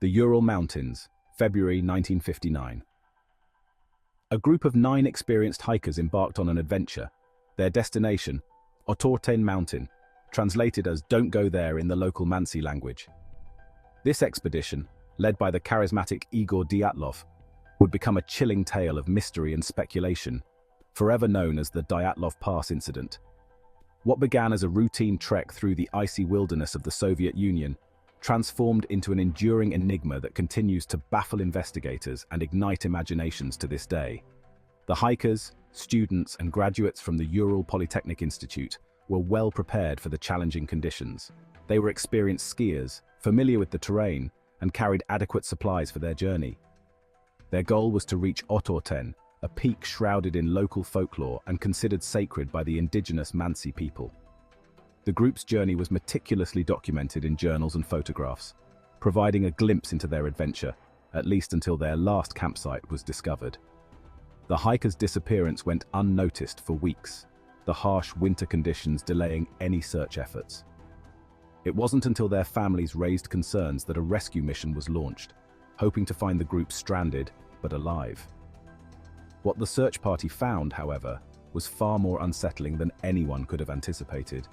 The Ural Mountains, February 1959. A group of 9 experienced hikers embarked on an adventure. Their destination, Otorten Mountain, translated as "Don't Go There" in the local Mansi language. This expedition, led by the charismatic Igor Dyatlov, would become a chilling tale of mystery and speculation, forever known as the Dyatlov Pass Incident. What began as a routine trek through the icy wilderness of the Soviet Union transformed into an enduring enigma that continues to baffle investigators and ignite imaginations to this day. The hikers, students, and graduates from the Ural Polytechnic Institute were well prepared for the challenging conditions. They were experienced skiers, familiar with the terrain, and carried adequate supplies for their journey. Their goal was to reach Otorten, a peak shrouded in local folklore and considered sacred by the indigenous Mansi people. The group's journey was meticulously documented in journals and photographs, providing a glimpse into their adventure, at least until their last campsite was discovered. The hikers' disappearance went unnoticed for weeks, the harsh winter conditions delaying any search efforts. It wasn't until their families raised concerns that a rescue mission was launched, hoping to find the group stranded but alive. What the search party found, however, was far more unsettling than anyone could have anticipated.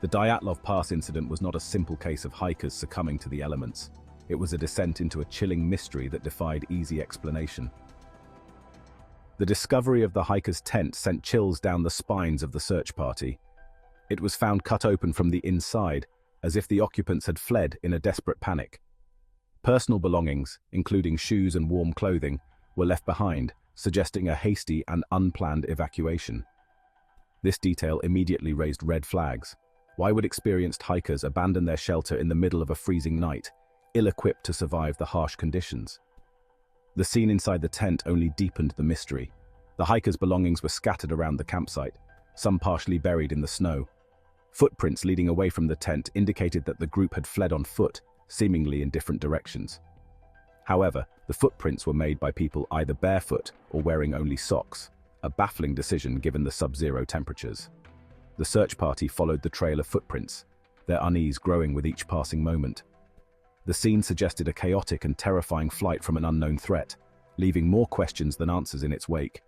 The Dyatlov Pass incident was not a simple case of hikers succumbing to the elements. It was a descent into a chilling mystery that defied easy explanation. The discovery of the hikers' tent sent chills down the spines of the search party. It was found cut open from the inside, as if the occupants had fled in a desperate panic. Personal belongings, including shoes and warm clothing, were left behind, suggesting a hasty and unplanned evacuation. This detail immediately raised red flags. Why would experienced hikers abandon their shelter in the middle of a freezing night, ill-equipped to survive the harsh conditions? The scene inside the tent only deepened the mystery. The hikers' belongings were scattered around the campsite, some partially buried in the snow. Footprints leading away from the tent indicated that the group had fled on foot, seemingly in different directions. However, the footprints were made by people either barefoot or wearing only socks, a baffling decision given the sub-zero temperatures. The search party followed the trail of footprints, their unease growing with each passing moment. The scene suggested a chaotic and terrifying flight from an unknown threat, leaving more questions than answers in its wake.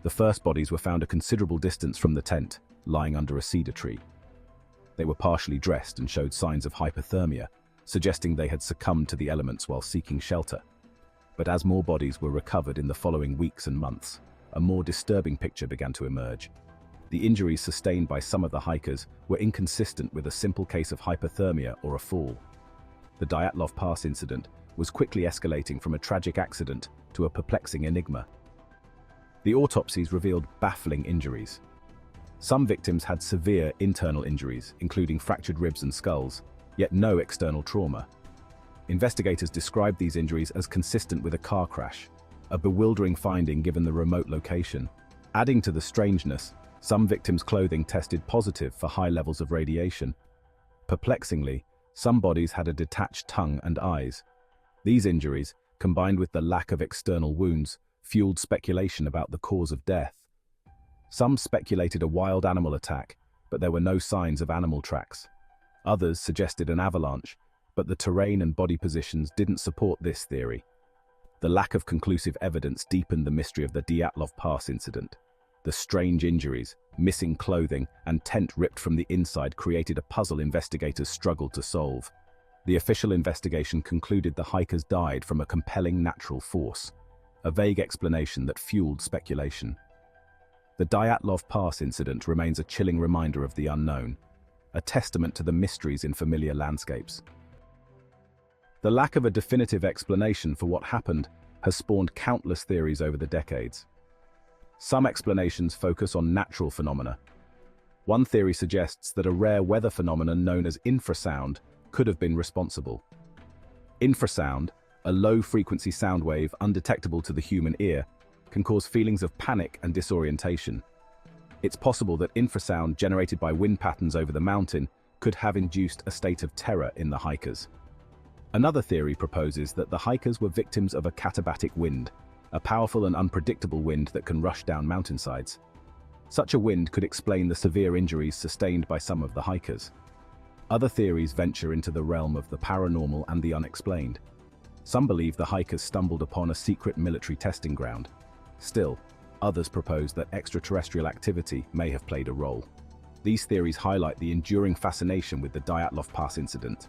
The first bodies were found a considerable distance from the tent, lying under a cedar tree. They were partially dressed and showed signs of hypothermia, suggesting they had succumbed to the elements while seeking shelter. But as more bodies were recovered in the following weeks and months, a more disturbing picture began to emerge. The injuries sustained by some of the hikers were inconsistent with a simple case of hypothermia or a fall. The Dyatlov Pass incident was quickly escalating from a tragic accident to a perplexing enigma. The autopsies revealed baffling injuries. Some victims had severe internal injuries, including fractured ribs and skulls, yet no external trauma. Investigators described these injuries as consistent with a car crash, a bewildering finding given the remote location. Adding to the strangeness, some victims' clothing tested positive for high levels of radiation. Perplexingly, some bodies had a detached tongue and eyes. These injuries, combined with the lack of external wounds, fueled speculation about the cause of death. Some speculated a wild animal attack, but there were no signs of animal tracks. Others suggested an avalanche, but the terrain and body positions didn't support this theory. The lack of conclusive evidence deepened the mystery of the Dyatlov Pass incident. The strange injuries, missing clothing, and tent ripped from the inside created a puzzle investigators struggled to solve. The official investigation concluded the hikers died from a compelling natural force, a vague explanation that fueled speculation. The Dyatlov Pass incident remains a chilling reminder of the unknown, a testament to the mysteries in familiar landscapes. The lack of a definitive explanation for what happened has spawned countless theories over the decades. Some explanations focus on natural phenomena. One theory suggests that a rare weather phenomenon known as infrasound could have been responsible. Infrasound, a low-frequency sound wave undetectable to the human ear, can cause feelings of panic and disorientation. It's possible that infrasound generated by wind patterns over the mountain could have induced a state of terror in the hikers. Another theory proposes that the hikers were victims of a katabatic wind, a powerful and unpredictable wind that can rush down mountainsides. Such a wind could explain the severe injuries sustained by some of the hikers. Other theories venture into the realm of the paranormal and the unexplained. Some believe the hikers stumbled upon a secret military testing ground. Still, others propose that extraterrestrial activity may have played a role. These theories highlight the enduring fascination with the Dyatlov Pass incident.